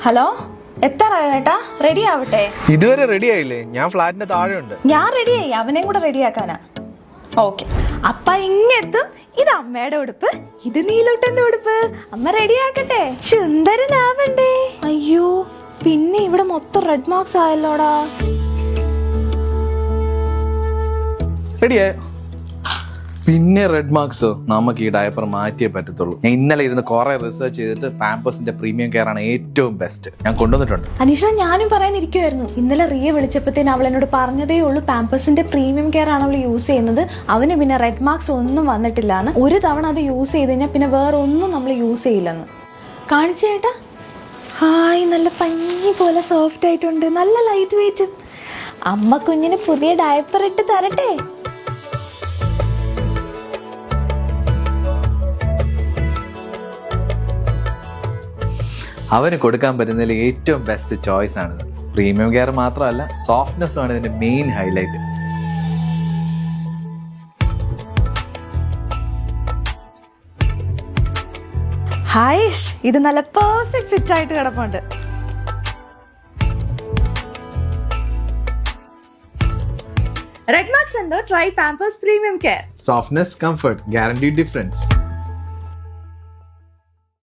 Hello, എത്താറായോ ഏട്ടാ? Ready ആവട്ടെ? ഇതുവരെ റെഡി ആയില്ലേ? ഞാൻ ഫ്ലാറ്റിന്റെ താഴെ ഉണ്ട്. ഞാൻ റെഡിയായി, അവനെയും കൂടെ റെഡിയാക്കാനാ. ഓക്കെ, അപ്പ ഇങ്ങെത്തും. ഇത് അമ്മയുടെ ഉടുപ്പ്, ഇത് നീലൂട്ടന്റെ ഉടുപ്പ്. അമ്മ റെഡിയാക്കട്ടെ, സുന്ദരനാവണ്ടേ? അയ്യോ, പിന്നെ ഇവിടെ മൊത്തം റെഡ് മാർക്സ് ആയല്ലോടാ. റെഡിയായോ? പിന്നെ റെഡ് മാർക്സോ? നമുക്ക് ഈ ഡയപ്പർ മാറ്റിയേ പറ്റത്തുള്ളൂ. ഞാൻ ഇന്നലെ ഇരുന്ന് കുറെ റിസർച്ച് ചെയ്തിട്ട് പാമ്പേഴ്സിന്റെ പ്രീമിയം കെയർ ആണ് ഏറ്റവും ബെസ്റ്റ്. ഞാൻ കൊണ്ടുവന്നിട്ടുണ്ട്. അനീഷ, ഞാനും പറയാനിരിക്കുവായിരുന്നു. ഇന്നലെ റിയ വിളിച്ചപ്പോഴത്തേന് അവൾ എന്നോട് പറഞ്ഞതേ ഉള്ളൂ പാമ്പേഴ്സിന്റെ പ്രീമിയം കെയർ ആണ് അവൾ യൂസ് ചെയ്യുന്നത്. അവന് പിന്നെ റെഡ് മാർക്സ് ഒന്നും വന്നിട്ടില്ല എന്ന്. ഒരു തവണ അത് യൂസ് ചെയ്ത് കഴിഞ്ഞാൽ പിന്നെ വേറെ ഒന്നും നമ്മൾ യൂസ് ചെയ്യില്ലെന്ന്. കാണിച്ചേട്ടാ. ഹായ്, നല്ല പഞ്ഞി പോലെ സോഫ്റ്റ് ആയിട്ടുണ്ട്, നല്ല ലൈറ്റ് വെയിറ്റ്. അമ്മ കുഞ്ഞിന് പുതിയ ഡയപ്പർ ഇട്ട് തരട്ടെ? അവന് കൊടുക്കാൻ പറ്റുന്നതിൽ ഏറ്റവും ബെസ്റ്റ് ചോയ്സ് ആണിത്. പ്രീമിയം കെയർ മാത്രമല്ല, സോഫ്റ്റ്നെസ് ആണ് ഇതിന്റെ മെയിൻ ഹൈലൈറ്റ്. ഹായ്ഷ്, ഇത് നല്ല പെർഫെക്റ്റ് ഫിറ്റ് ആയിട്ട് കിടപ്പുണ്ട്. റെഡ് മാർക്സ് ഉണ്ടോ? Try Pampers premium care. Softness, comfort, guaranteed difference.